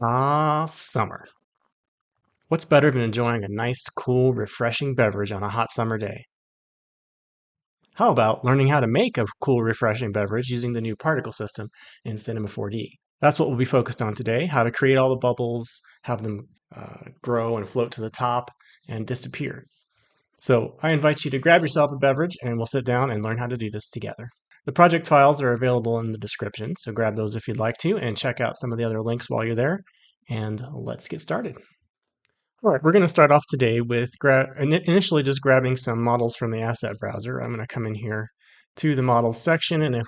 Ah, summer. What's better than enjoying a nice, cool, refreshing beverage on a hot summer day? How about learning how to make a cool, refreshing beverage using the new particle system in Cinema 4D? That's what we'll be focused on today, how to create all the bubbles, have them grow and float to the top and disappear. So I invite you to grab yourself a beverage and we'll sit down and learn how to do this together. The project files are available in the description, so grab those if you'd like to and check out some of the other links while you're there. And let's get started. All right, we're going to start off today with initially just grabbing some models from the asset browser. I'm going to come in here to the models section, and if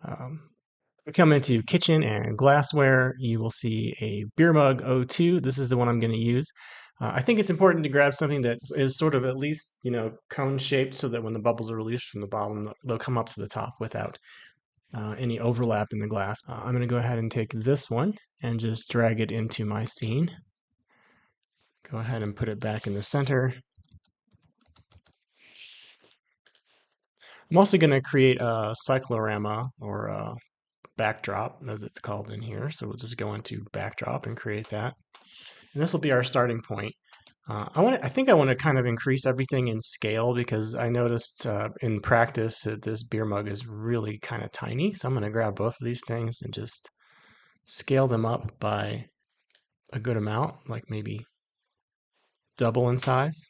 um, we come into kitchen and glassware, you will see a beer mug O2. This is the one I'm going to use. I think it's important to grab something that is sort of at least cone shaped, so that when the bubbles are released from the bottom, they'll come up to the top without any overlap in the glass. I'm going to go ahead and take this one and just drag it into my scene. Go ahead and put it back in the center. I'm also going to create a cyclorama or a backdrop, as it's called in here. So we'll just go into backdrop and create that. And this will be our starting point. I think I want to kind of increase everything in scale because I noticed in practice that this beer mug is really kind of tiny. So I'm going to grab both of these things and just scale them up by a good amount, like maybe double in size.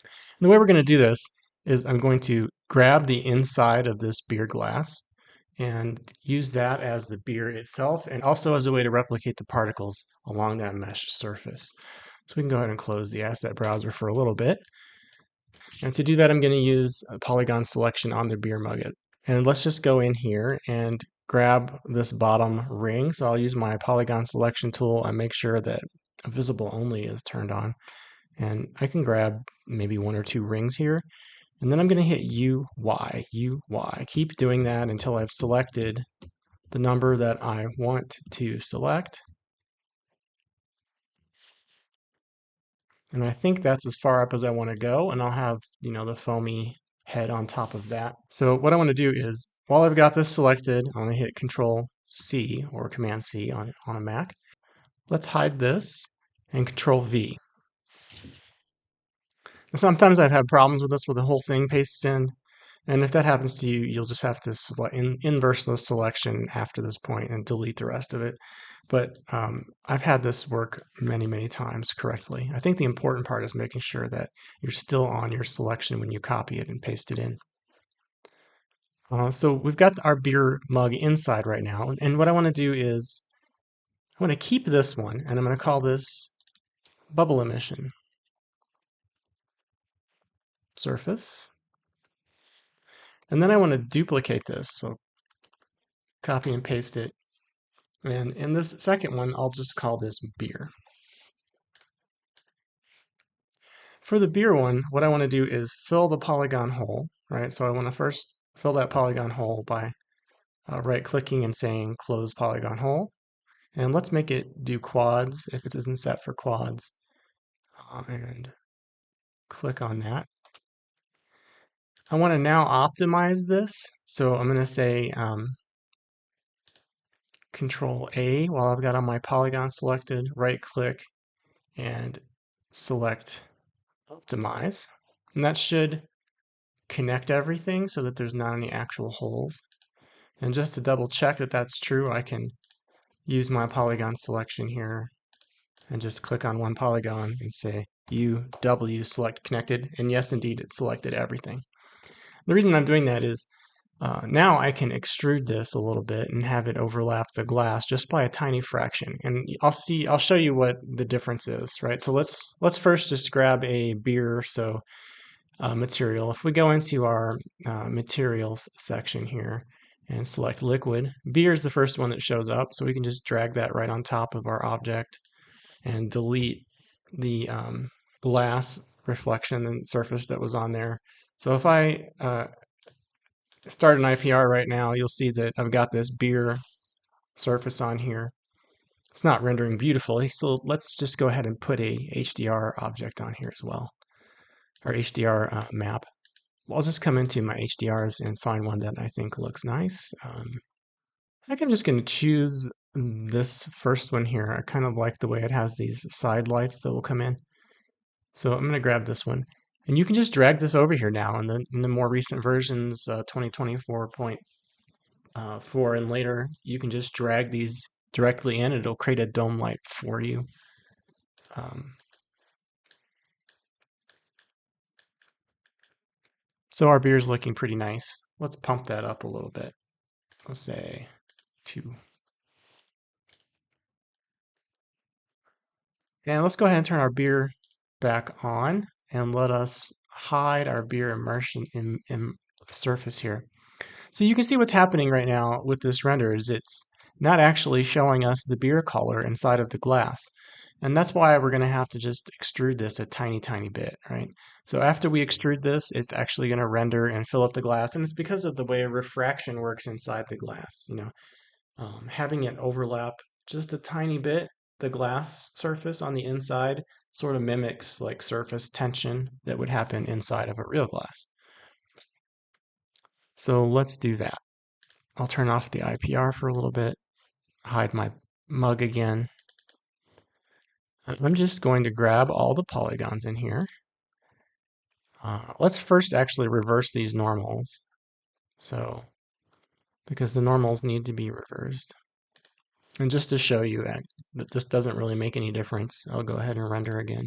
And the way we're going to do this is I'm going to grab the inside of this beer glass and use that as the beer itself and also as a way to replicate the particles along that mesh surface. So we can go ahead and close the asset browser for a little bit. And to do that, I'm going to use a polygon selection on the beer mug. And let's just go in here and grab this bottom ring. So I'll use my polygon selection tool and make sure that visible only is turned on. And I can grab maybe one or two rings here. And then I'm going to hit U, Y, U, Y. Keep doing that until I've selected the number that I want to select. And I think that's as far up as I want to go. And I'll have, the foamy head on top of that. So what I want to do is, while I've got this selected, I'm going to hit Control C or Command C on a Mac. Let's hide this and Control V. Sometimes I've had problems with this where the whole thing pastes in. And if that happens to you, you'll just have to inverse the selection after this point and delete the rest of it. But I've had this work many, many times correctly. I think the important part is making sure that you're still on your selection when you copy it and paste it in. So we've got our beer mug inside right now. And what I want to do is I want to keep this one, and I'm going to call this bubble emission surface. And then I want to duplicate this. So copy and paste it. And in this second one, I'll just call this beer. For the beer one, what I want to do is fill the polygon hole, right? So I want to first fill that polygon hole by right-clicking and saying close polygon hole. And let's make it do quads if it isn't set for quads. And click on that. I want to now optimize this. So I'm going to say Control A while I've got on my polygon selected, right-click, and select Optimize. And that should connect everything so that there's not any actual holes. And just to double check that that's true, I can use my polygon selection here and just click on one polygon and say UW select connected. And yes, indeed, it selected everything. The reason I'm doing that is now I can extrude this a little bit and have it overlap the glass just by a tiny fraction. And I'll show you what the difference is, right? So let's first just grab a beer material. If we go into our materials section here and select liquid, beer is the first one that shows up, so we can just drag that right on top of our object and delete the glass reflection and surface that was on there. So if I start an IPR right now, you'll see that I've got this beer surface on here. It's not rendering beautifully, so let's just go ahead and put a HDR object on here as well, or HDR map. I'll just come into my HDRs and find one that I think looks nice. I think I'm just going to choose this first one here. I kind of like the way it has these side lights that will come in. So I'm going to grab this one. And you can just drag this over here now in the more recent versions, 2024.4 and later, you can just drag these directly in. It'll create a dome light for you. Um, so our beer is looking pretty nice. Let's pump that up a little bit. Let's say 2. And let's go ahead and turn our beer back on and let us hide our beer immersion in surface here. So you can see what's happening right now with this render is it's not actually showing us the beer color inside of the glass. And that's why we're going to have to just extrude this a tiny, tiny bit, right? So after we extrude this, it's actually going to render and fill up the glass. And it's because of the way refraction works inside the glass. Having it overlap just a tiny bit, the glass surface on the inside sort of mimics like surface tension that would happen inside of a real glass. So let's do that. I'll turn off the IPR for a little bit, hide my mug again. I'm just going to grab all the polygons in here. Let's first actually reverse these normals. So, because the normals need to be reversed. And just to show you that this doesn't really make any difference, I'll go ahead and render again.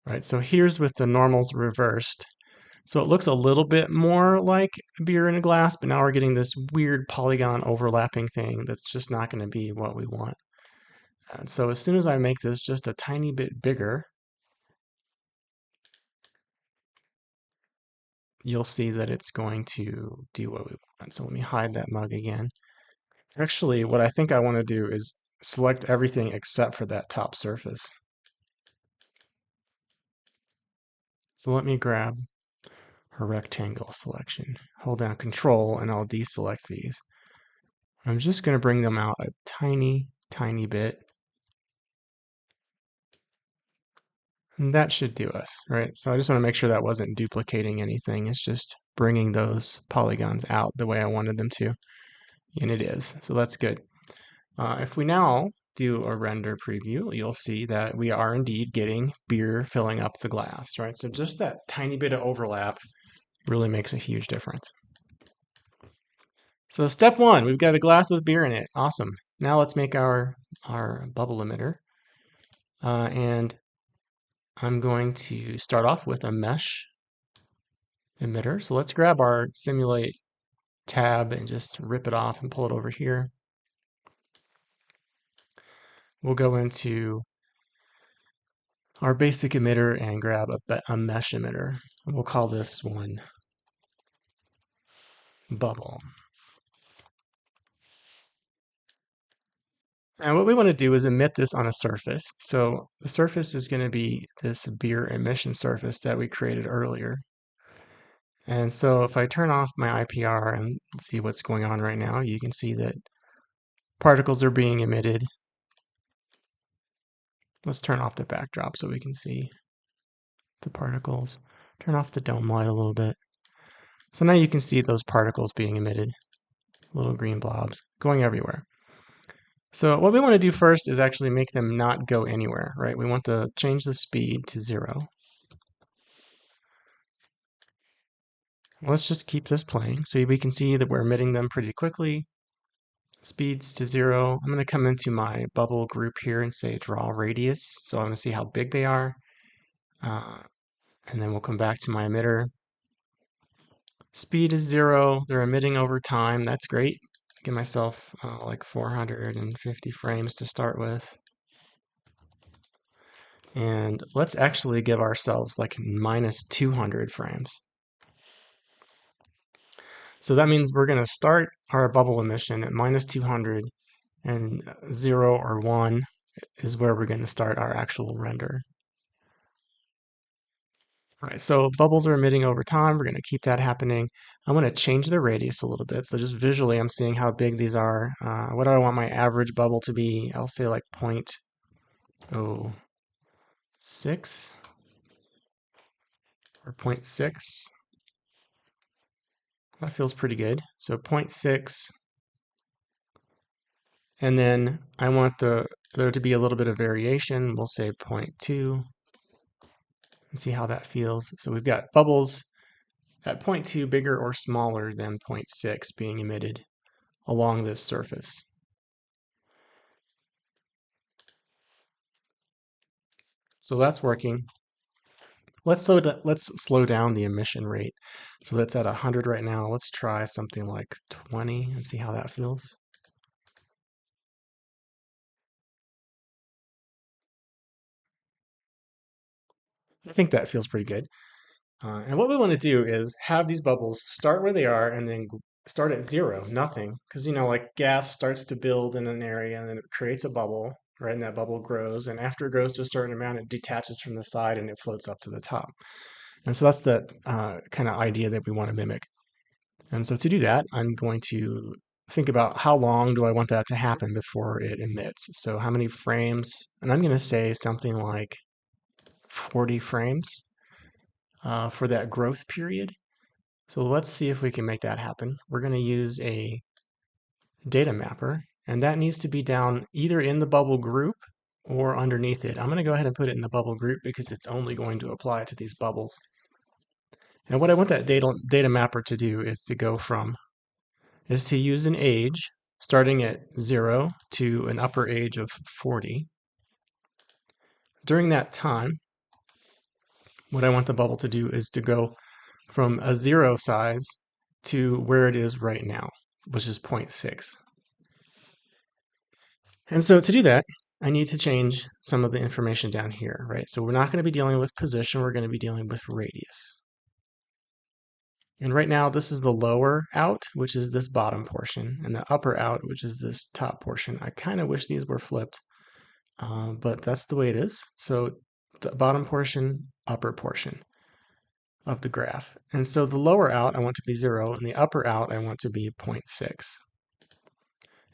Right, so here's with the normals reversed. So it looks a little bit more like beer in a glass, but now we're getting this weird polygon overlapping thing that's just not going to be what we want. And so as soon as I make this just a tiny bit bigger, you'll see that it's going to do what we want. So let me hide that mug again. Actually, what I think I want to do is select everything except for that top surface. So let me grab a rectangle selection. Hold down Control and I'll deselect these. I'm just going to bring them out a tiny, tiny bit. And that should do us, right? So I just want to make sure that wasn't duplicating anything. It's just bringing those polygons out the way I wanted them to. And it is, so that's good. If we now do a render preview, you'll see that we are indeed getting beer filling up the glass, right? So just that tiny bit of overlap really makes a huge difference. So step 1, we've got a glass with beer in it. Awesome. Now let's make our bubble emitter. And I'm going to start off with a mesh emitter. So let's grab our simulate tab and just rip it off and pull it over here. We'll go into our basic emitter and grab a mesh emitter. And we'll call this one bubble. And what we want to do is emit this on a surface. So the surface is going to be this beer emission surface that we created earlier. And so if I turn off my IPR and see what's going on right now, you can see that particles are being emitted. Let's turn off the backdrop so we can see the particles. Turn off the dome light a little bit. So now you can see those particles being emitted, little green blobs going everywhere. So what we want to do first is actually make them not go anywhere, right? We want to change the speed to 0. Let's just keep this playing so we can see that we're emitting them pretty quickly. Speeds to 0. I'm going to come into my bubble group here and say draw radius. So I'm going to see how big they are. And then we'll come back to my emitter. Speed is 0. They're emitting over time. That's great. Give myself like 450 frames to start with. And let's actually give ourselves like minus 200 frames. So that means we're going to start our bubble emission at minus 200, and 0 or 1 is where we're going to start our actual render. All right, so bubbles are emitting over time. We're going to keep that happening. I want to change the radius a little bit. So just visually, I'm seeing how big these are. What do I want my average bubble to be? I'll say like 0.06 or 0.6. That feels pretty good. So 0.6. And then I want there to be a little bit of variation. We'll say 0.2 and see how that feels. So we've got bubbles at 0.2 bigger or smaller than 0.6 being emitted along this surface. So that's working. Let's slow down the emission rate. So that's at 100 right now. Let's try something like 20 and see how that feels. I think that feels pretty good. And what we want to do is have these bubbles start where they are and then start at zero, nothing. Because, like gas starts to build in an area and then it creates a bubble, right? And that bubble grows. And after it grows to a certain amount, it detaches from the side and it floats up to the top. And so that's the kind of idea that we want to mimic. And so to do that, I'm going to think about how long do I want that to happen before it emits. So how many frames? And I'm going to say something like 40 frames for that growth period. So let's see if we can make that happen. We're going to use a data mapper, and that needs to be down either in the bubble group or underneath it. I'm going to go ahead and put it in the bubble group because it's only going to apply to these bubbles. And what I want that data mapper to do is to use an age starting at 0 to an upper age of 40. During that time, what I want the bubble to do is to go from a 0 size to where it is right now, which is 0.6. And so to do that, I need to change some of the information down here, right? So we're not going to be dealing with position, we're going to be dealing with radius. And right now, this is the lower out, which is this bottom portion, and the upper out, which is this top portion. I kind of wish these were flipped, but that's the way it is. So the bottom portion, upper portion of the graph. And so the lower out, I want to be 0, and the upper out, I want to be 0.6.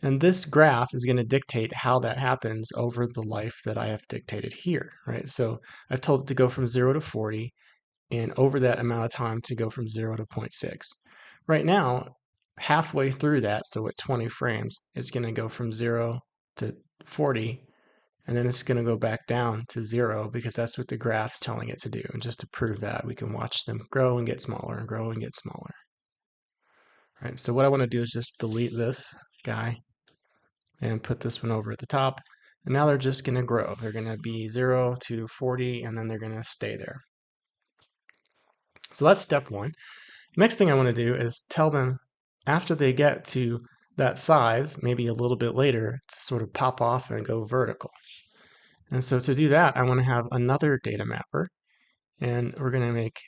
And this graph is going to dictate how that happens over the life that I have dictated here, right? So I've told it to go from 0 to 40, and over that amount of time to go from 0 to 0.6. Right now, halfway through that, so at 20 frames, it's going to go from 0 to 40, and then it's going to go back down to 0 because that's what the graph's telling it to do. And just to prove that, we can watch them grow and get smaller and grow and get smaller. Right, so what I want to do is just delete this guy and put this one over at the top. And now they're just going to grow. They're going to be 0 to 40, and then they're going to stay there. So that's step one. Next thing I want to do is tell them after they get to that size, maybe a little bit later, to sort of pop off and go vertical. And so to do that, I want to have another data mapper. And we're going to make,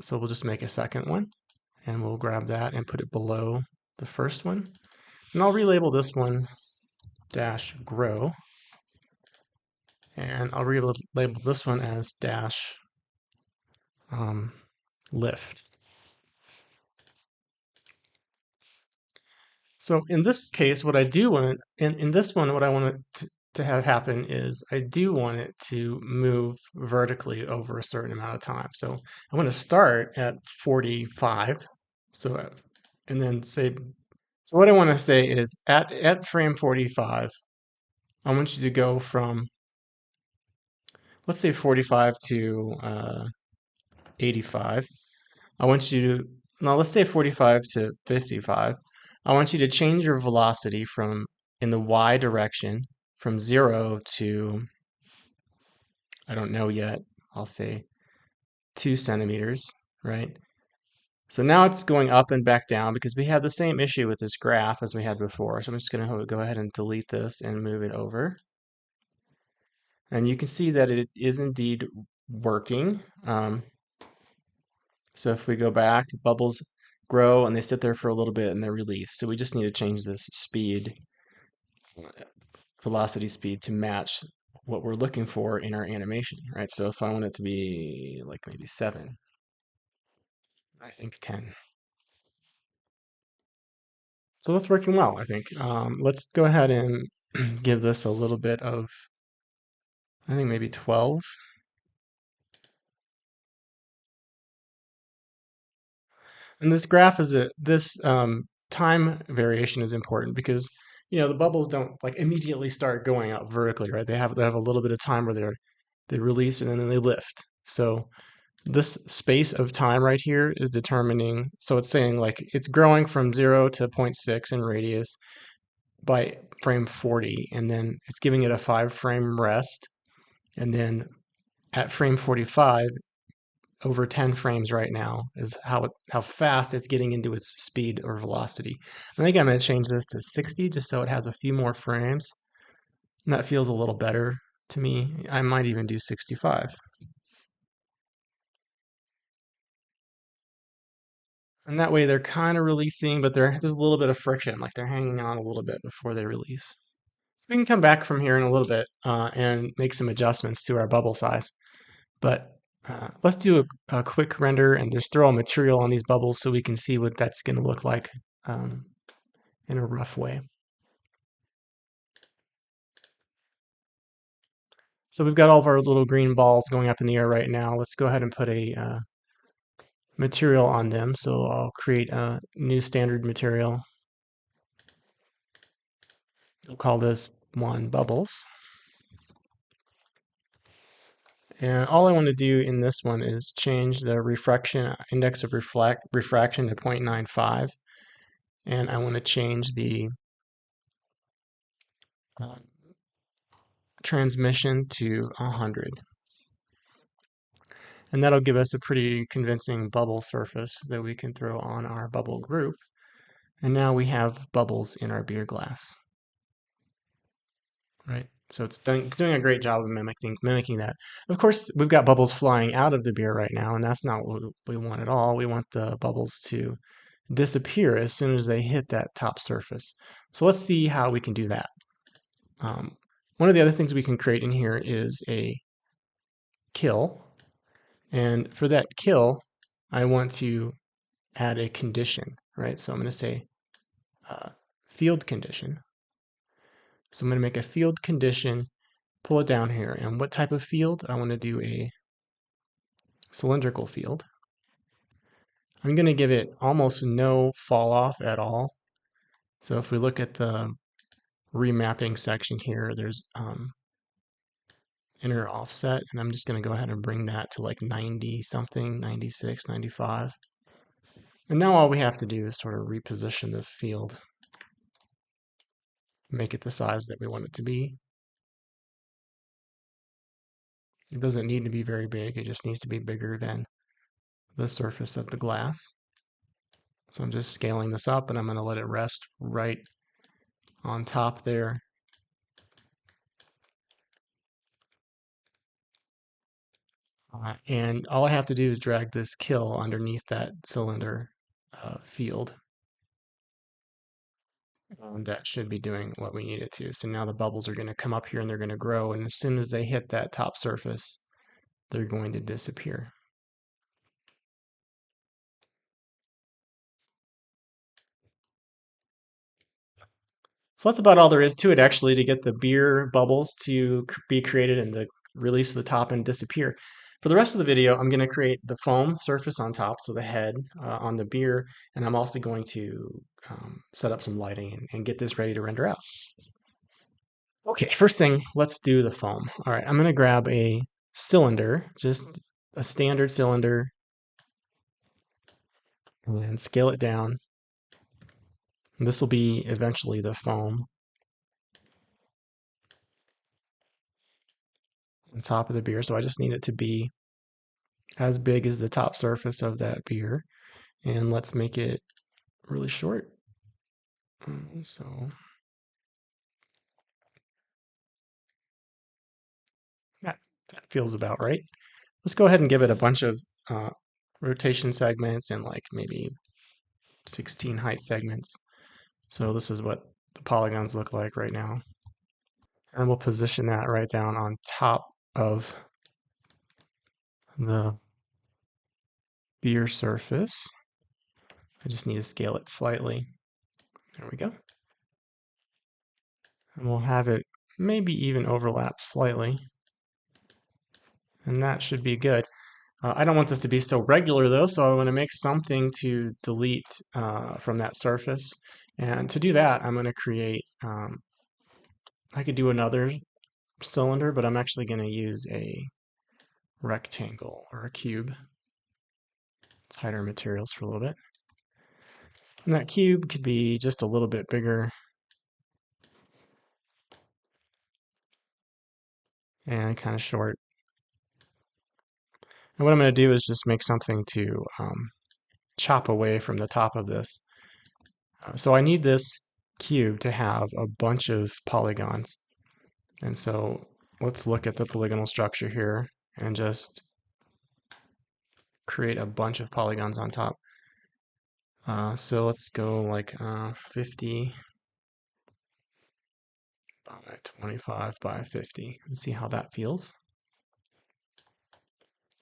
so we'll just make a second one. And we'll grab that and put it below the first one. And I'll relabel this one dash grow. And I'll relabel this one as dash lift. So in this case, what I do want, in this one, what I want to have happen is I do want it to move vertically over a certain amount of time. So I want to start at 45. So, and then say, so what I want to say is at frame 45, I want you to go from, let's say 45 to 85. I want you to, now let's say 45 to 55. I want you to change your velocity from in the y direction from 0 to, I don't know yet, I'll say 2 centimeters, right? So now it's going up and back down because we have the same issue with this graph as we had before. So I'm just going to go ahead and delete this and move it over. And you can see that it is indeed working. So if we go back, bubbles grow and they sit there for a little bit and they're released. So we just need to change this speed, velocity speed to match what we're looking for in our animation, right? So if I want it to be like maybe 7, I think 10. So that's working well, I think. Let's go ahead and give this a little bit of, I think maybe 12. And this graph is this time variation is important because the bubbles don't like immediately start going up vertically, right? They have a little bit of time where they release and then they lift. So this space of time right here is determining, so it's saying like it's growing from 0 to zero point 0.6 in radius by frame 40, and then it's giving it a 5-frame rest, and then at frame 45, over 10 frames right now is how fast it's getting into its speed or velocity. I think I'm going to change this to 60 just so it has a few more frames, and that feels a little better to me. I might even do 65. And that way they're kind of releasing, but there's a little bit of friction, like they're hanging on a little bit before they release. So we can come back from here in a little bit and make some adjustments to our bubble size. But let's do a quick render and just throw a material on these bubbles so we can see what that's going to look like um, in a rough way. So we've got all of our little green balls going up in the air right now. Let's go ahead and put a material on them. So I'll create a new standard material. We'll call this one bubbles. And all I want to do in this one is change the refraction index of refraction to 0.95. And I want to change the uh, transmission to 100. And that'll give us a pretty convincing bubble surface that we can throw on our bubble group. And now we have bubbles in our beer glass. Right? So it's doing a great job of mimicking that. Of course, we've got bubbles flying out of the beer right now, and that's not what we want at all. We want the bubbles to disappear as soon as they hit that top surface. So let's see how we can do that. One of the other things we can create in here is a kill. And for that kill, I want to add a condition, right? So I'm going to say field condition. So I'm going to make a field condition, pull it down here. And what type of field? I want to do a cylindrical field. I'm going to give it almost no fall off at all. So if we look at the remapping section here, there's inner offset, and I'm just going to go ahead and bring that to like 90 something, 96, 95. And now all we have to do is sort of reposition this field, make it the size that we want it to be. It doesn't need to be very big, it just needs to be bigger than the surface of the glass. So I'm just scaling this up, and I'm going to let it rest right on top there. And all I have to do is drag this kill underneath that cylinder field. And that should be doing what we need it to. So now the bubbles are going to come up here and they're going to grow. And as soon as they hit that top surface, they're going to disappear. So that's about all there is to it, actually, to get the beer bubbles to be created and the release to the top and disappear. For the rest of the video, I'm going to create the foam surface on top, so the head on the beer, and I'm also going to set up some lighting and get this ready to render out. Okay, first thing, let's do the foam. All right, I'm going to grab a cylinder, just a standard cylinder, and scale it down. And this will be eventually the foam on top of the beer, so I just need it to be as big as the top surface of that beer. And let's make it really short. So that feels about right. Let's go ahead and give it a bunch of rotation segments and like maybe 16 height segments. So this is what the polygons look like right now. And we'll position that right down on top of the beer surface. I just need to scale it slightly. There we go. And we'll have it maybe even overlap slightly. And that should be good. I don't want this to be so regular though, so I want to make something to delete from that surface. And to do that, I'm going to create, I could do another cylinder, but I'm actually going to use a rectangle or a cube. Let's hide our materials for a little bit. And that cube could be just a little bit bigger and kind of short. And what I'm going to do is just make something to chop away from the top of this. So I need this cube to have a bunch of polygons. And so let's look at the polygonal structure here and just create a bunch of polygons on top. So let's go like 50 by 25 by 50 and see how that feels.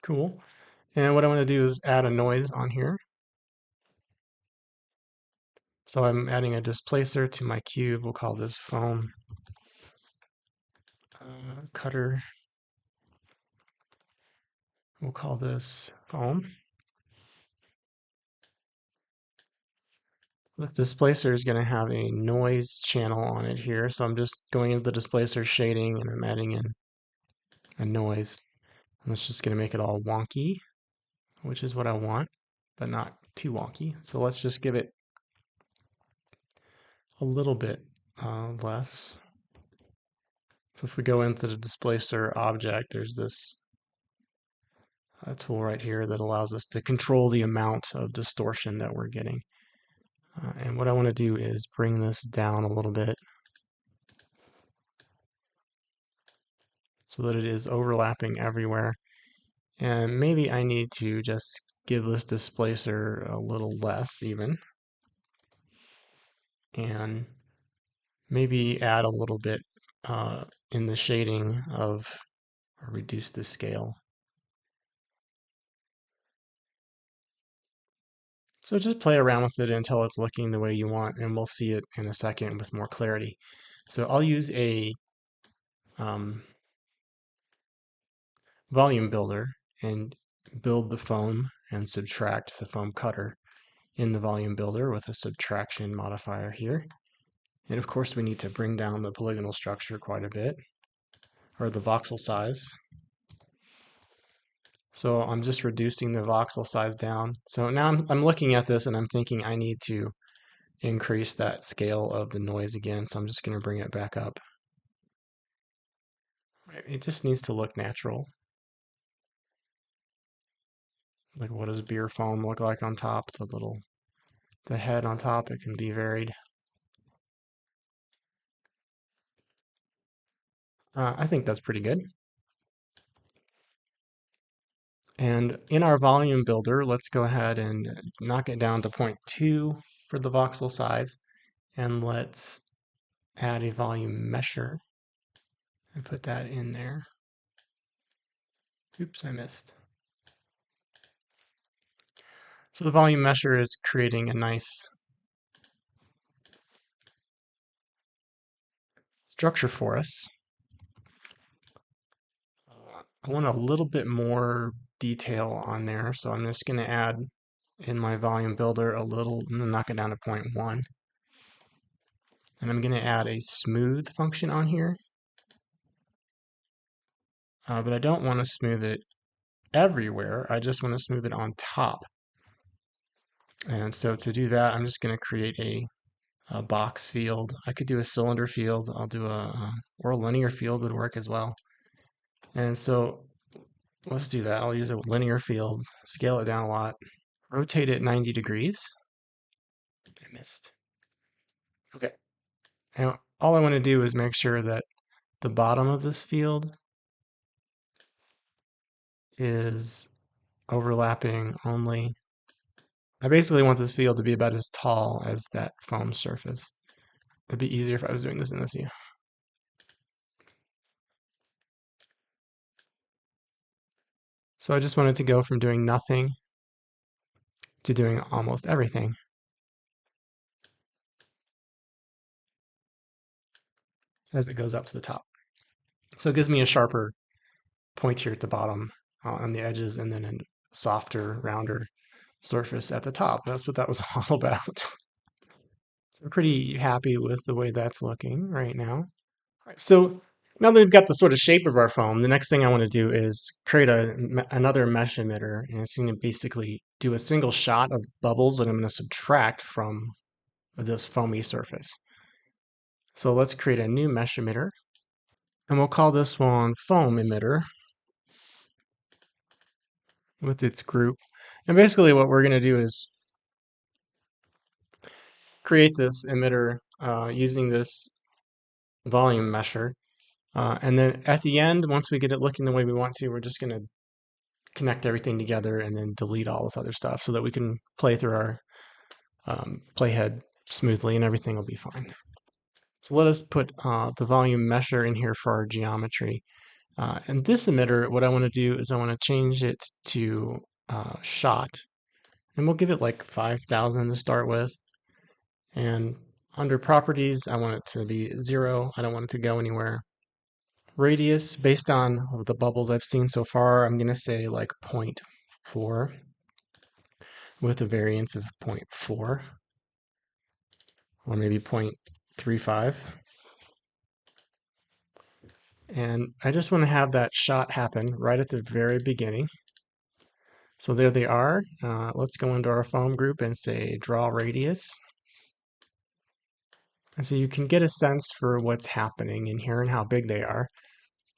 Cool. And what I want to do is add a noise on here. So I'm adding a displacer to my cube. We'll call this foam cutter. We'll call this foam. This displacer is going to have a noise channel on it here. So I'm just going into the displacer shading and I'm adding in a noise. And that's just going to make it all wonky, which is what I want, but not too wonky. So let's just give it a little bit less. So if we go into the displacer object, there's this tool right here that allows us to control the amount of distortion that we're getting. And what I want to do is bring this down a little bit so that it is overlapping everywhere. And maybe I need to just give this displacer a little less even. And maybe add a little bit in the shading of, or reduce the scale. So just play around with it until it's looking the way you want, and we'll see it in a second with more clarity. So I'll use a volume builder and build the foam and subtract the foam cutter in the volume builder with a subtraction modifier here. And of course we need to bring down the polygonal structure quite a bit, or the voxel size. So I'm just reducing the voxel size down. So now I'm looking at this and I'm thinking I need to increase that scale of the noise again. So I'm just going to bring it back up. It just needs to look natural. Like what does beer foam look like on top? The head on top, it can be varied. I think that's pretty good. And in our volume builder, let's go ahead and knock it down to 0.2 for the voxel size. And let's add a volume mesher and put that in there. Oops, I missed. So the volume mesher is creating a nice structure for us. I want a little bit more detail on there, so I'm just going to add in my volume builder a little, I'm going to knock it down to 0.1. And I'm going to add a smooth function on here. But I don't want to smooth it everywhere. I just want to smooth it on top. And so to do that, I'm just going to create a box field. I could do a cylinder field. I'll do or a linear field would work as well. And so let's do that. I'll use a linear field, scale it down a lot, rotate it 90 degrees. I missed. Okay. Now, all I want to do is make sure that the bottom of this field is overlapping only. I basically want this field to be about as tall as that foam surface. It'd be easier if I was doing this in this view. So I just wanted to go from doing nothing to doing almost everything. As it goes up to the top. So it gives me a sharper point here at the bottom on the edges and then a softer, rounder surface at the top. That's what that was all about. I'm pretty happy with the way that's looking right now. All right, so now that we've got the sort of shape of our foam, the next thing I want to do is create another mesh emitter, and it's going to basically do a single shot of bubbles that I'm going to subtract from this foamy surface. So let's create a new mesh emitter, and we'll call this one foam emitter with its group. And basically what we're going to do is create this emitter using this volume mesher. And then at the end, once we get it looking the way we want to, we're just going to connect everything together and then delete all this other stuff so that we can play through our playhead smoothly and everything will be fine. So let us put the volume mesher in here for our geometry. And this emitter, what I want to do is I want to change it to shot. And we'll give it like 5,000 to start with. And under properties, I want it to be 0. I don't want it to go anywhere. Radius, based on the bubbles I've seen so far, I'm going to say like 0.4 with a variance of 0.4 or maybe 0.35. And I just want to have that shot happen right at the very beginning. So there they are. Let's go into our foam group and say draw radius. And so you can get a sense for what's happening in here and how big they are.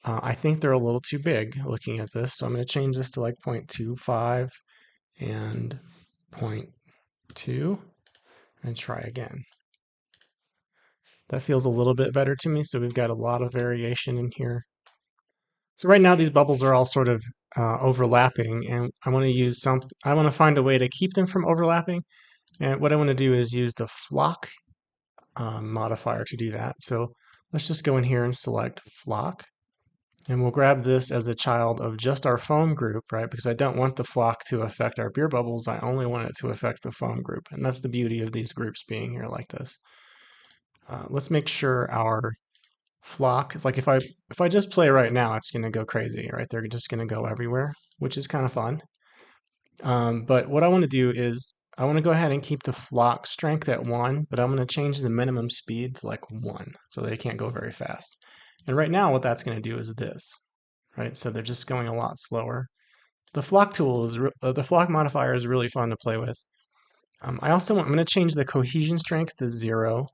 I think they're a little too big looking at this, so I'm going to change this to like 0.25 and 0.2 and try again. That feels a little bit better to me, so we've got a lot of variation in here. So right now these bubbles are all sort of overlapping, and I want to find a way to keep them from overlapping. And what I want to do is use the flock modifier to do that. So let's just go in here and select flock. And we'll grab this as a child of just our foam group, right? Because I don't want the flock to affect our beer bubbles. I only want it to affect the foam group. And that's the beauty of these groups being here like this. Let's make sure our flock, like if I just play right now, it's going to go crazy, right? They're just going to go everywhere, which is kind of fun. But what I want to do is I want to go ahead and keep the flock strength at 1, but I'm going to change the minimum speed to like 1, so they can't go very fast. And right now what that's going to do is this, right? So they're just going a lot slower. The flock tool is, the flock modifier is really fun to play with. I'm going to change the cohesion strength to 0,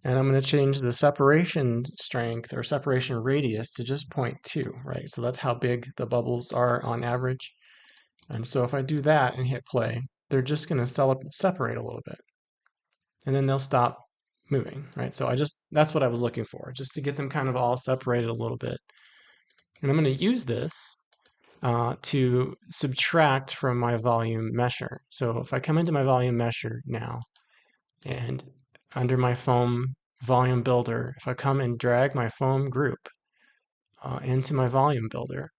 and I'm going to change the separation strength or separation radius to just 0.2, right? So that's how big the bubbles are on average. And so if I do that and hit play, they're just going to separate a little bit. And then they'll stop moving, right? So that's what I was looking for, just to get them kind of all separated a little bit. And I'm going to use this to subtract from my volume mesher. So if I come into my volume mesher now, and under my foam volume builder, if I come and drag my foam group into my volume builder,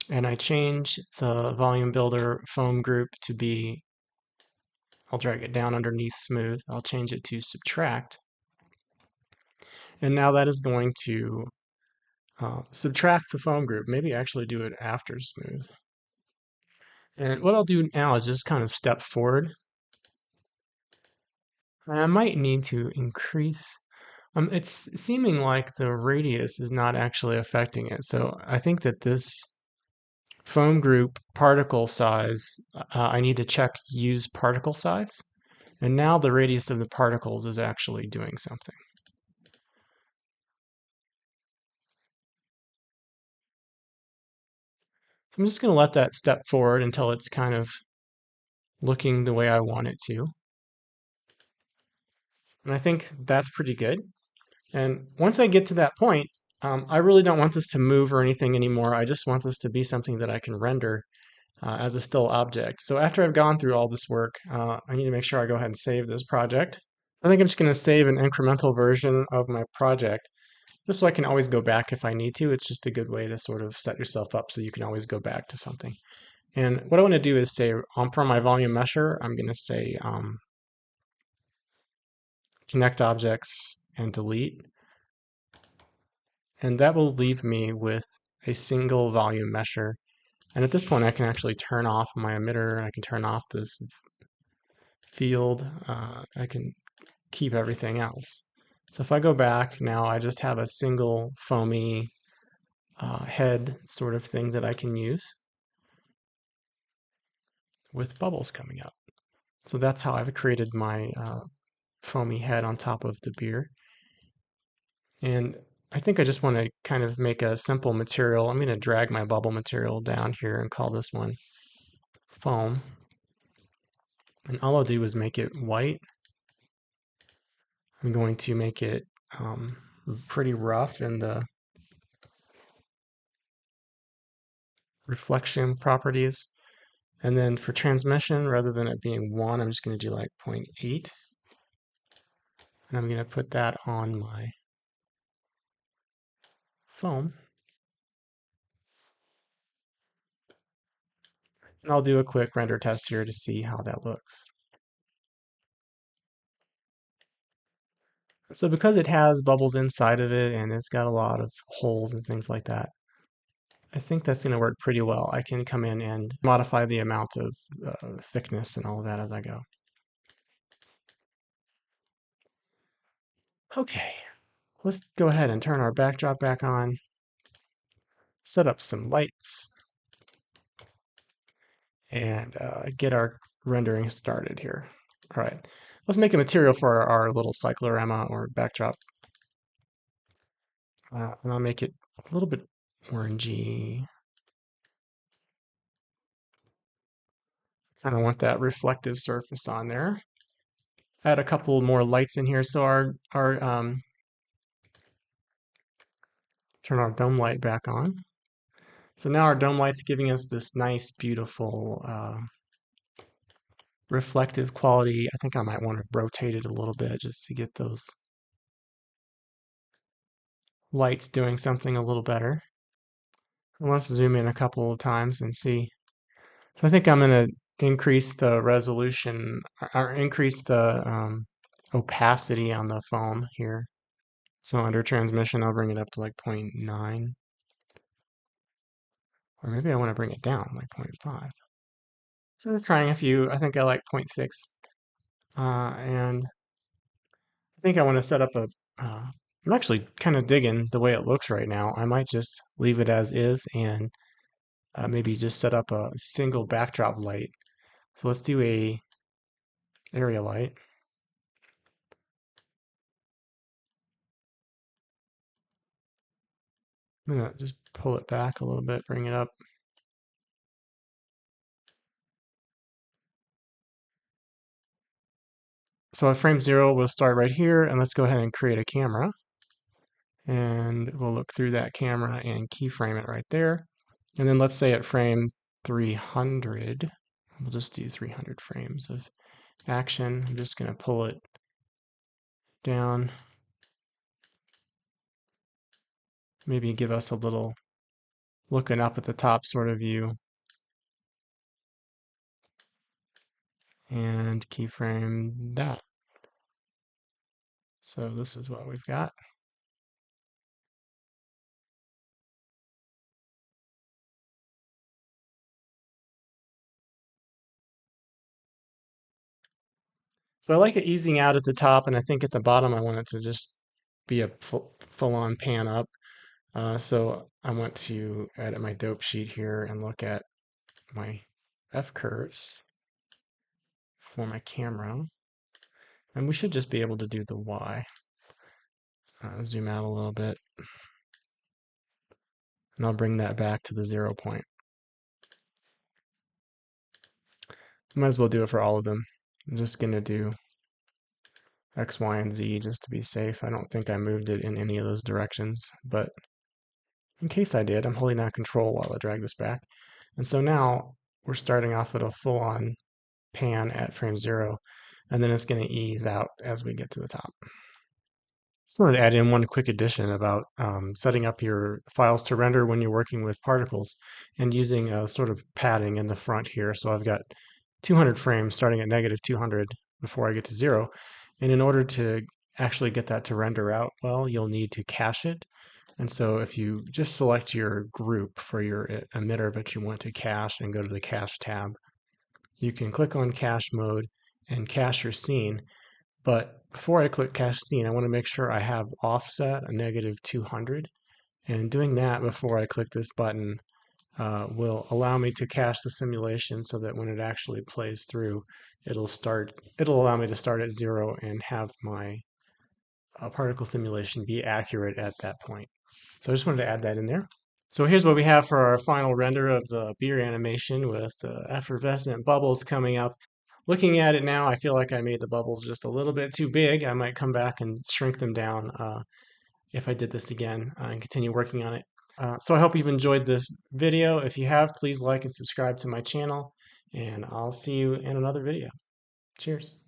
and I change the volume builder foam group to be, I'll drag it down underneath smooth, I'll change it to subtract, and now that is going to subtract the foam group, maybe actually do it after smooth. And what I'll do now is just kind of step forward. And I might need to increase, it's seeming like the radius is not actually affecting it. So I think that this foam group particle size, I need to check use particle size. And now the radius of the particles is actually doing something. I'm just going to let that step forward until it's kind of looking the way I want it to. And I think that's pretty good. And once I get to that point, I really don't want this to move or anything anymore. I just want this to be something that I can render as a still object. So after I've gone through all this work, I need to make sure I go ahead and save this project. I think I'm just going to save an incremental version of my project just so I can always go back if I need to. It's just a good way to sort of set yourself up so you can always go back to something. And what I want to do is say, from my volume mesher, I'm going to say connect objects and delete. And that will leave me with a single volume mesher. And at this point, I can actually turn off my emitter. I can turn off this field. I can keep everything else. So if I go back now, I just have a single foamy head sort of thing that I can use with bubbles coming up. So that's how I've created my foamy head on top of the beer. And I think I just want to kind of make a simple material. I'm going to drag my bubble material down here and call this one foam. And all I'll do is make it white. I'm going to make it pretty rough in the reflection properties. And then for transmission, rather than it being 1, I'm just going to do like 0.8. And I'm going to put that on my foam. And I'll do a quick render test here to see how that looks. So because it has bubbles inside of it and it's got a lot of holes and things like that, I think that's going to work pretty well. I can come in and modify the amount of thickness and all of that as I go. Okay, let's go ahead and turn our backdrop back on, set up some lights, and get our rendering started here. All right, let's make a material for our little cyclorama or backdrop. And I'll make it a little bit orangey. Kind of want that reflective surface on there. Add a couple more lights in here. So turn our dome light back on. So now our dome light's giving us this nice, beautiful reflective quality. I think I might want to rotate it a little bit just to get those lights doing something a little better. And let's zoom in a couple of times and see. So I think I'm going to increase the resolution or increase the opacity on the foam here. So under transmission, I'll bring it up to like 0.9. Or maybe I want to bring it down like 0.5. So I'm trying a few. I think I like 0.6. And I think I want to set up a. I'm actually kind of digging the way it looks right now. I might just leave it as is and maybe just set up a single backdrop light. So let's do a area light. I'm gonna just pull it back a little bit, bring it up. So at frame 0, we'll start right here, and let's go ahead and create a camera. And we'll look through that camera and keyframe it right there. And then let's say at frame 300, we'll just do 300 frames of action. I'm just going to pull it down. Maybe give us a little looking up at the top sort of view. And keyframe that. So this is what we've got. So I like it easing out at the top, and I think at the bottom I want it to just be a full-on pan up. So I want to edit my dope sheet here and look at my F curves for my camera. And we should just be able to do the Y. Zoom out a little bit. And I'll bring that back to the 0 point. Might as well do it for all of them. I'm just going to do X, Y, and Z just to be safe. I don't think I moved it in any of those directions, but in case I did, I'm holding down Control while I drag this back. And so now we're starting off at a full-on pan at frame 0, and then it's going to ease out as we get to the top. Just wanted to add in one quick addition about setting up your files to render when you're working with particles and using a sort of padding in the front here. So I've got 200 frames starting at -200 before I get to 0. And in order to actually get that to render out well, you'll need to cache it. And so if you just select your group for your emitter that you want to cache and go to the Cache tab, you can click on Cache mode and cache your scene. But before I click cache scene, I want to make sure I have offset a -200. And doing that before I click this button will allow me to cache the simulation so that when it actually plays through, it'll allow me to start at 0 and have my particle simulation be accurate at that point. So I just wanted to add that in there. So here's what we have for our final render of the beer animation with the effervescent bubbles coming up. Looking at it now, I feel like I made the bubbles just a little bit too big. I might come back and shrink them down if I did this again and continue working on it. So I hope you've enjoyed this video. If you have, please like and subscribe to my channel, and I'll see you in another video. Cheers.